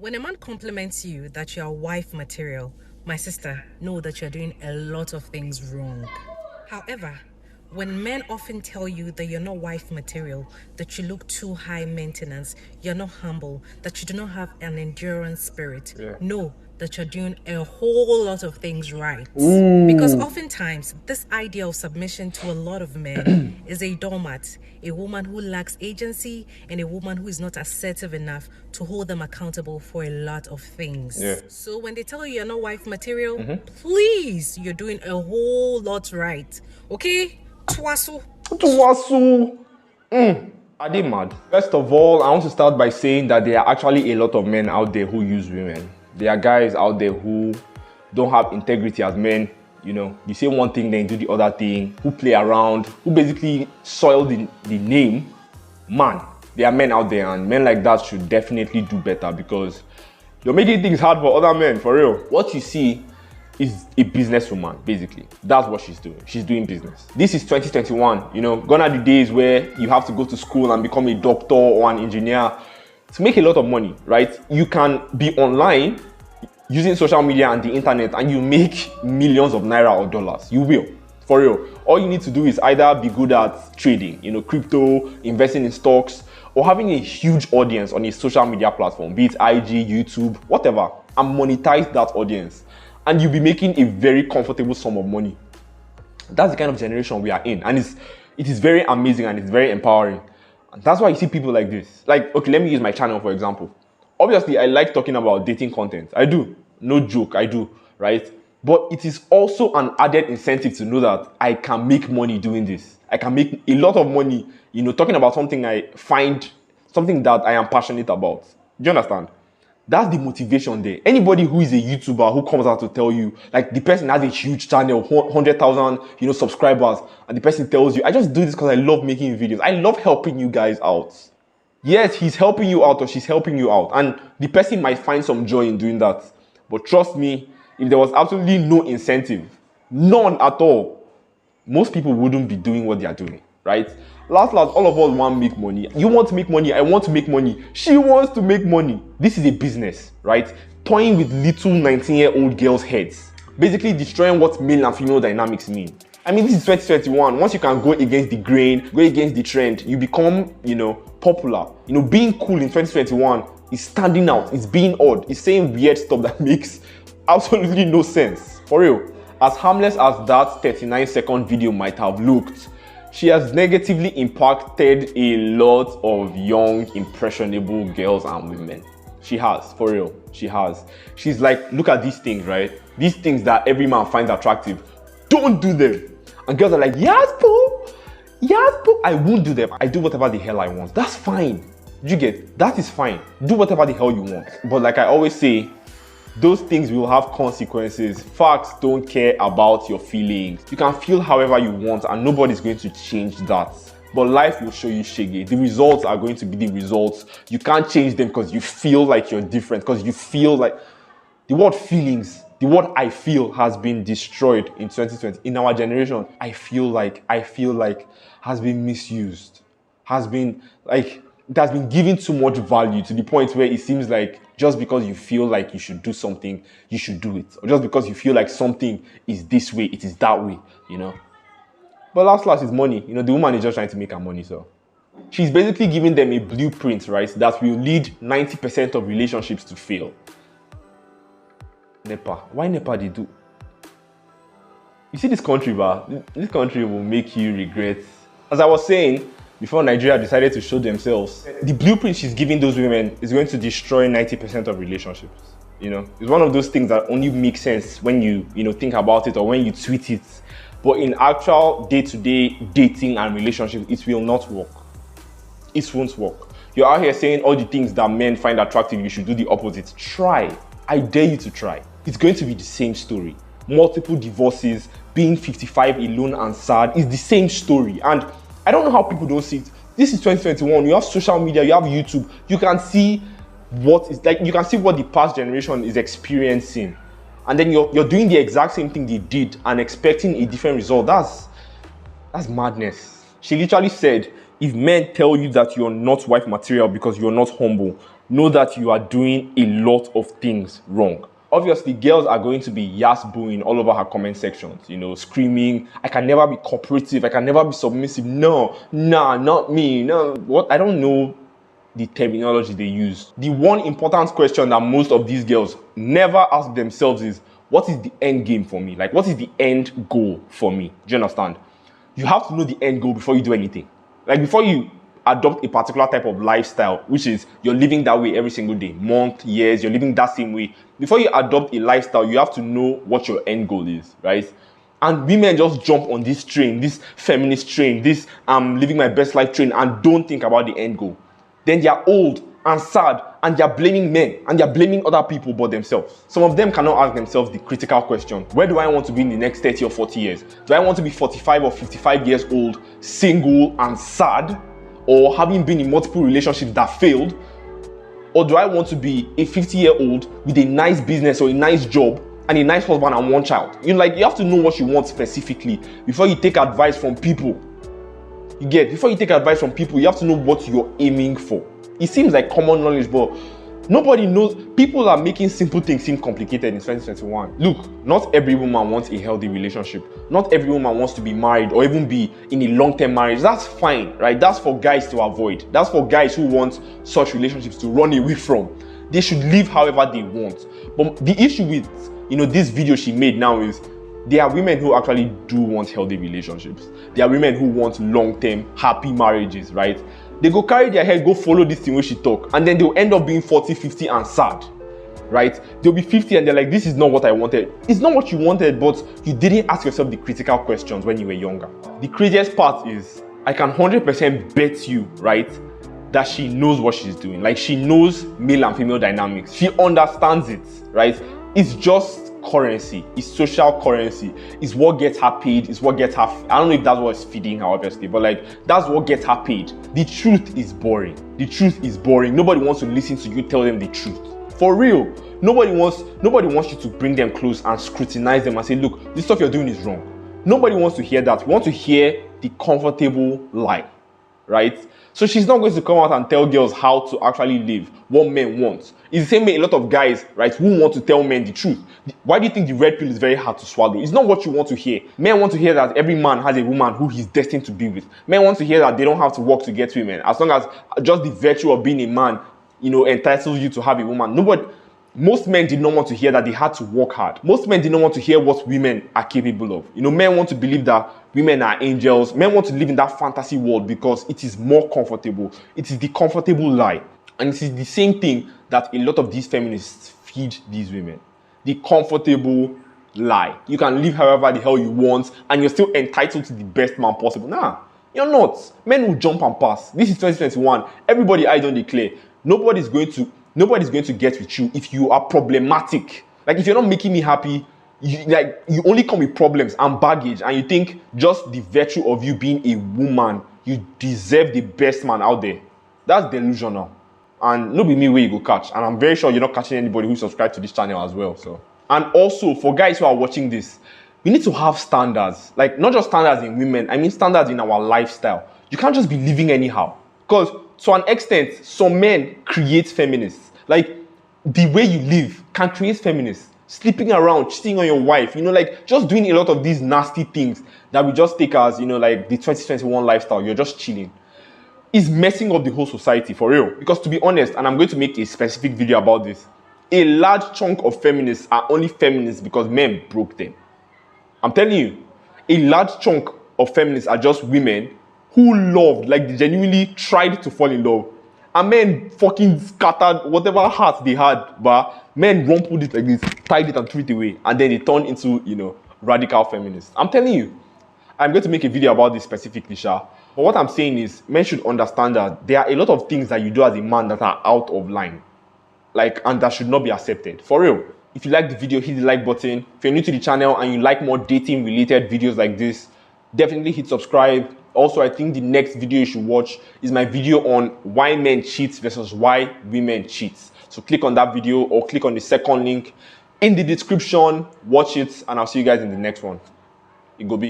When a man compliments you that you are wife material, my sister, know that you're doing a lot of things wrong. However, when men often tell you that you're not wife material, that you look too high maintenance, you're not humble, that you do not have an endurance spirit, know that you're doing a whole lot of things right. Because oftentimes, this idea of submission to a lot of men is a doormat, a woman who lacks agency, and a woman who is not assertive enough to hold them accountable for a lot of things. So when they tell you you're not wife material, please, you're doing a whole lot right. Okay? Twasu. Are they mad? First of all, I want to start by saying that there are actually a lot of men out there who use women. There are guys out there who don't have integrity as men. You say one thing, then do the other thing, who play around, who basically soil the name. Man, there are men out there, and men like that should definitely do better because you're making things hard for other men, for real. What you see is a businesswoman, basically. That's what she's doing. She's doing business. This is 2021, gone are the days where you have to go to school and become a doctor or an engineer to make a lot of money, right? You can be online using social media and the internet and you make millions of naira or dollars. You will, for real. All you need to do is either be good at trading, crypto, investing in stocks, or having a huge audience on a social media platform, be it IG, YouTube, whatever, and monetize that audience. And you'll be making a very comfortable sum of money. That's the kind of generation we are in. And it is very amazing and it's very empowering. And that's why you see people like this. Like, okay, let me use my channel, for example. Obviously, I like talking about dating content. I do. No joke, I do, right? But it is also an added incentive to know that I can make money doing this. I can make a lot of money, talking about something I find, something that I am passionate about. Do you understand? That's the motivation there. Anybody who is a YouTuber who comes out to tell you, like the person has a huge channel, 100,000, subscribers, and the person tells you, I just do this because I love making videos. I love helping you guys out. Yes, he's helping you out or she's helping you out. And the person might find some joy in doing that. But trust me, if there was absolutely no incentive, none at all, most people wouldn't be doing what they are doing, right? Last, all of us want to make money. You want to make money, I want to make money. She wants to make money. This is a business, right? Toying with little 19-year-old girls' heads. Basically destroying what male and female dynamics mean. I mean, this is 2021. Once you can go against the grain, go against the trend, you become, popular. Being cool in 2021 is standing out. It's being odd. It's saying weird stuff that makes absolutely no sense. For real. As harmless as that 39-second video might have looked, she has negatively impacted a lot of young, impressionable girls and women. She has, for real. She has. She's like, look at these things, right? These things that every man finds attractive. Don't do them. And girls are like, yes, boo. Yes, boo. I won't do them. I do whatever the hell I want. That's fine. You get? That is fine. Do whatever the hell you want. But like I always say, those things will have consequences. Facts don't care about your feelings. You can feel however you want and nobody's going to change that. But life will show you shege. The results are going to be the results. You can't change them because you feel like you're different, because you feel like... The word feelings, the word I feel has been destroyed in 2020. In our generation, I feel like has been misused. It has been given too much value to the point where it seems like just because you feel like you should do something, you should do it. Or just because you feel like something is this way, it is that way, But last is money. The woman is just trying to make her money, so. She's basically giving them a blueprint, right, that will lead 90% of relationships to fail. NEPA. Why NEPA they do? You see this country, this country will make you regret. As I was saying, before Nigeria decided to show themselves, the blueprint she's giving those women is going to destroy 90% of relationships. It's one of those things that only makes sense when you think about it or when you tweet it. But in actual day-to-day dating and relationships, it will not work. It won't work. You're out here saying all the things that men find attractive, you should do the opposite. Try. I dare you to try. It's going to be the same story. Multiple divorces, being 55 alone and sad is the same story. And I don't know how people don't see it. This is 2021. You have social media, you have YouTube. You can see what the past generation is experiencing. And then you're doing the exact same thing they did and expecting a different result. That's madness. She literally said, if men tell you that you're not wife material because you're not humble, know that you are doing a lot of things wrong. Obviously, girls are going to be yas-booing all over her comment sections, screaming, I can never be cooperative, I can never be submissive, no, nah, not me, no, what, I don't know the terminology they use. The one important question that most of these girls never ask themselves is, what is the end game for me? Like, what is the end goal for me? Do you understand? You have to know the end goal before you do anything. Like, before you adopt a particular type of lifestyle, which is you're living that way every single day, month, years, you're living that same way. Before you adopt a lifestyle, you have to know what your end goal is, right? And women just jump on this train, this feminist train, this I'm living my best life train, and don't think about the end goal. Then they are old and sad, and they are blaming men, and they are blaming other people but themselves. Some of them cannot ask themselves the critical question: where do I want to be in the next 30 or 40 years? Do I want to be 45 or 55 years old, single and sad, or having been in multiple relationships that failed? Or do I want to be a 50-year-old with a nice business or a nice job and a nice husband and one child? You have to know what you want specifically before you take advice from people. Before you take advice from people, you have to know what you're aiming for. It seems like common knowledge, but nobody knows. People are making simple things seem complicated in 2021. Look, not every woman wants a healthy relationship. Not every woman wants to be married or even be in a long-term marriage. That's fine, right? That's for guys to avoid. That's for guys who want such relationships to run away from. They should live however they want. But the issue with, this video she made now is, there are women who actually do want healthy relationships. There are women who want long-term, happy marriages, right? They go carry their head, go follow this thing where she talk, and then they'll end up being 40, 50 and sad, right? They'll be 50 and they're like, this is not what I wanted. It's not what you wanted, but you didn't ask yourself the critical questions when you were younger. The craziest part is, I can 100% bet you, right, that she knows what she's doing. Like, she knows male and female dynamics. She understands it, right? It's just currency. It's social currency. It's what gets her paid. It's what gets her. I don't know if that's what's feeding her, obviously, but that's what gets her paid. The truth is boring. The truth is boring. Nobody wants to listen to you tell them the truth. For real. Nobody wants you to bring them close and scrutinize them and say, look, this stuff you're doing is wrong. Nobody wants to hear that. We want to hear the comfortable lie, right? So she's not going to come out and tell girls how to actually live, what men want. It's the same way a lot of guys, right, who want to tell men the truth. Why do you think the red pill is very hard to swallow? It's not what you want to hear. Men want to hear that every man has a woman who he's destined to be with. Men want to hear that they don't have to work to get women. As long as just the virtue of being a man, entitles you to have a woman. Most men did not want to hear that they had to work hard. Most men did not want to hear what women are capable of. Men want to believe that women are angels. Men want to live in that fantasy world because it is more comfortable. It is the comfortable lie. And it is the same thing that a lot of these feminists feed these women. The comfortable lie. You can live however the hell you want and you're still entitled to the best man possible. Nah, you're not. Men will jump and pass. This is 2021. Everybody eyes on the clear. Nobody's going to get with you if you are problematic. Like, if you're not making me happy, you only come with problems and baggage, and you think just the virtue of you being a woman, you deserve the best man out there. That's delusional. And no be me where you go catch. And I'm very sure you're not catching anybody who subscribed to this channel as well. So, and also for guys who are watching this, we need to have standards. Like, not just standards in women, I mean standards in our lifestyle. You can't just be living anyhow. Because to an extent, some men create feminists. Like, the way you live can create feminists. Sleeping around, cheating on your wife, just doing a lot of these nasty things that we just take as, like the 2021 lifestyle. You're just chilling. Is messing up the whole society, for real. Because to be honest, and I'm going to make a specific video about this, a large chunk of feminists are only feminists because men broke them. I'm telling you, a large chunk of feminists are just women who loved, they genuinely tried to fall in love. And men fucking scattered whatever heart they had, but men rumpled it like this, tied it and threw it away, and then they turned into, radical feminists. I'm telling you, I'm going to make a video about this specifically, Sha. But what I'm saying is, men should understand that there are a lot of things that you do as a man that are out of line. And that should not be accepted. For real. If you like the video, hit the like button. If you're new to the channel and you like more dating related videos like this, definitely hit subscribe. Also, I think the next video you should watch is my video on why men cheat versus why women cheat. So click on that video or click on the second link in the description. Watch it and I'll see you guys in the next one. It go be.